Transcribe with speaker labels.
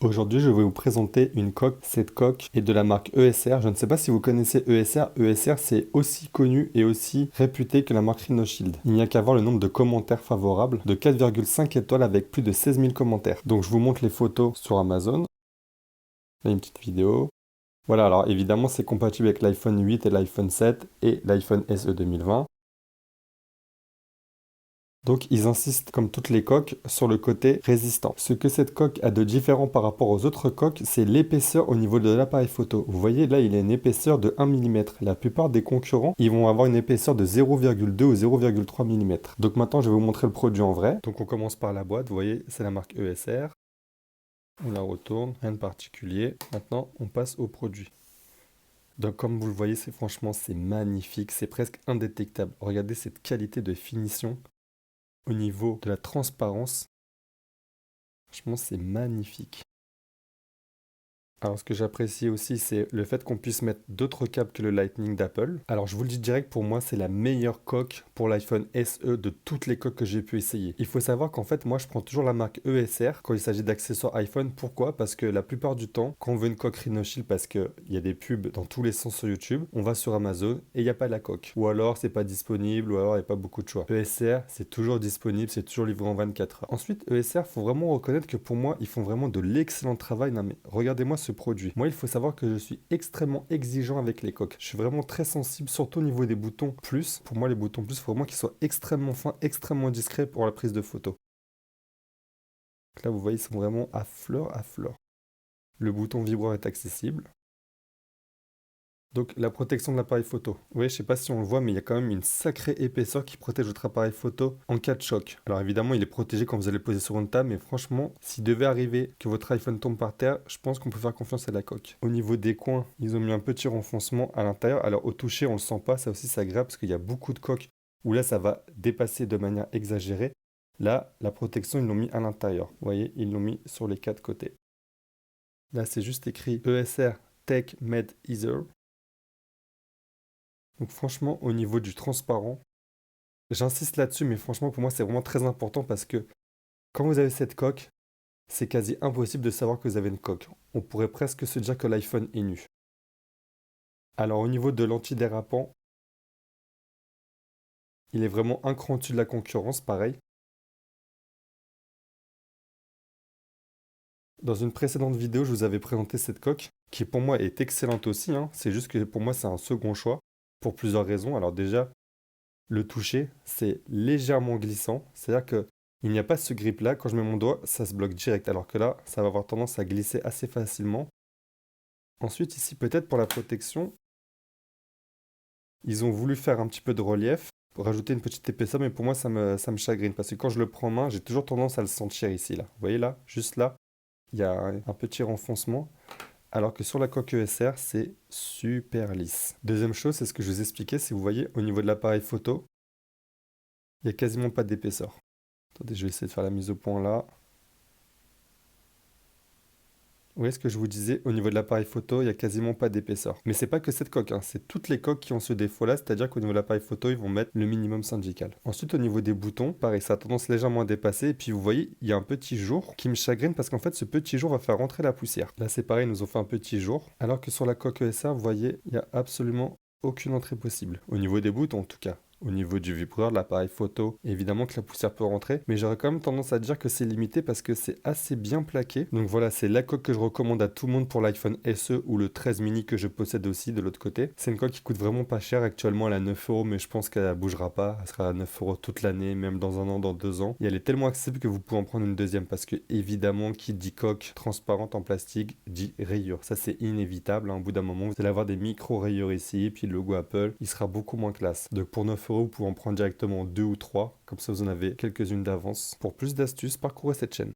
Speaker 1: Aujourd'hui, je vais vous présenter une coque. Cette coque est de la marque ESR. Je ne sais pas si vous connaissez ESR. ESR, c'est aussi connu et aussi réputé que la marque Rhinoshield. Il n'y a qu'à voir le nombre de commentaires favorables de 4,5 étoiles avec plus de 16 000 commentaires. Donc, je vous montre les photos sur Amazon. Là, une petite vidéo. Voilà, alors évidemment, c'est compatible avec l'iPhone 8 et l'iPhone 7 et l'iPhone SE 2020. Donc ils insistent, comme toutes les coques, sur le côté résistant. Ce que cette coque a de différent par rapport aux autres coques, c'est l'épaisseur au niveau de l'appareil photo. Vous voyez, là, il a une épaisseur de 1 mm. La plupart des concurrents, ils vont avoir une épaisseur de 0,2 ou 0,3 mm. Donc maintenant, je vais vous montrer le produit en vrai. Donc on commence par la boîte, vous voyez, c'est la marque ESR. On la retourne, rien de particulier. Maintenant, on passe au produit. Donc comme vous le voyez, franchement, c'est magnifique, c'est presque indétectable. Regardez cette qualité de finition. Au niveau de la transparence, franchement, c'est magnifique. Alors, ce que j'apprécie aussi, c'est le fait qu'on puisse mettre d'autres câbles que le Lightning d'Apple. Alors, je vous le dis direct, pour moi, c'est la meilleure coque pour l'iPhone SE de toutes les coques que j'ai pu essayer. Il faut savoir qu'en fait, moi, je prends toujours la marque ESR quand il s'agit d'accessoires iPhone. Pourquoi? Parce que la plupart du temps, quand on veut une coque Rhinoshield, parce qu'il y a des pubs dans tous les sens sur YouTube, on va sur Amazon et il n'y a pas la coque. Ou alors, c'est pas disponible, ou alors il n'y a pas beaucoup de choix. ESR, c'est toujours disponible, c'est toujours livré en 24 heures. Ensuite, ESR, faut vraiment reconnaître que pour moi, ils font vraiment de l'excellent travail. Non, mais regardez-moi ce produit. Moi, il faut savoir que je suis extrêmement exigeant avec les coques. Je suis vraiment très sensible, surtout au niveau des boutons plus. Pour moi, les boutons plus, il faut vraiment qu'ils soient extrêmement fins, extrêmement discrets pour la prise de photo. Donc là, vous voyez, ils sont vraiment à fleur à fleur. Le bouton vibreur est accessible. Donc la protection de l'appareil photo. Oui, je sais pas si on le voit, mais il y a quand même une sacrée épaisseur qui protège votre appareil photo en cas de choc. Alors évidemment, il est protégé quand vous allez le poser sur une table, mais franchement, s'il devait arriver que votre iPhone tombe par terre, je pense qu'on peut faire confiance à la coque. Au niveau des coins, ils ont mis un petit renfoncement à l'intérieur. Alors au toucher, on le sent pas, ça aussi c'est agréable parce qu'il y a beaucoup de coques où là ça va dépasser de manière exagérée. Là, la protection, ils l'ont mis à l'intérieur. Vous voyez, ils l'ont mis sur les quatre côtés. Là, c'est juste écrit ESR Tech Made Easier. Donc franchement, au niveau du transparent, j'insiste là-dessus, mais franchement, pour moi, c'est vraiment très important parce que quand vous avez cette coque, c'est quasi impossible de savoir que vous avez une coque. On pourrait presque se dire que l'iPhone est nu. Alors au niveau de l'antidérapant, il est vraiment un cran au-dessus de la concurrence, pareil. Dans une précédente vidéo, je vous avais présenté cette coque, qui pour moi est excellente aussi, hein. C'est juste que pour moi, c'est un second choix, pour plusieurs raisons. Alors déjà, le toucher, c'est légèrement glissant, c'est-à-dire que il n'y a pas ce grip-là. Quand je mets mon doigt, ça se bloque direct, alors que là, ça va avoir tendance à glisser assez facilement. Ensuite, ici, peut-être pour la protection, ils ont voulu faire un petit peu de relief, pour rajouter une petite épaisseur, mais pour moi, ça me chagrine, parce que quand je le prends en main, j'ai toujours tendance à le sentir ici, là. Vous voyez là, juste là, il y a un petit renfoncement, alors que sur la coque ESR, c'est super lisse. Deuxième chose, c'est ce que je vous expliquais, si vous voyez, au niveau de l'appareil photo, il n'y a quasiment pas d'épaisseur. Attendez, je vais essayer de faire la mise au point là. Vous voyez ce que je vous disais, au niveau de l'appareil photo, il n'y a quasiment pas d'épaisseur. Mais c'est pas que cette coque, hein, c'est toutes les coques qui ont ce défaut-là, c'est-à-dire qu'au niveau de l'appareil photo, ils vont mettre le minimum syndical. Ensuite, au niveau des boutons, pareil, ça a tendance légèrement à dépasser, et puis vous voyez, il y a un petit jour qui me chagrine parce qu'en fait, ce petit jour va faire rentrer la poussière. Là, c'est pareil, ils nous ont fait un petit jour, alors que sur la coque ESR, vous voyez, il n'y a absolument aucune entrée possible. Au niveau des boutons, en tout cas. Au niveau du vibreur, de l'appareil photo, évidemment que la poussière peut rentrer, mais j'aurais quand même tendance à dire que c'est limité parce que c'est assez bien plaqué. Donc voilà, c'est la coque que je recommande à tout le monde pour l'iPhone SE ou le 13 mini que je possède aussi de l'autre côté. C'est une coque qui coûte vraiment pas cher, actuellement elle est à 9 euros, mais je pense qu'elle bougera pas, elle sera à 9 euros toute l'année, même dans un an, dans 2 ans. Et elle est tellement accessible que vous pouvez en prendre une deuxième parce que évidemment, qui dit coque transparente en plastique dit rayure. Ça c'est inévitable, hein. Au bout d'un moment, vous allez avoir des micro rayures ici, puis le logo Apple, il sera beaucoup moins classe. Donc pour 9 euros, vous pouvez en prendre directement deux ou trois, comme ça vous en avez quelques-unes d'avance. Pour plus d'astuces, parcourez cette chaîne.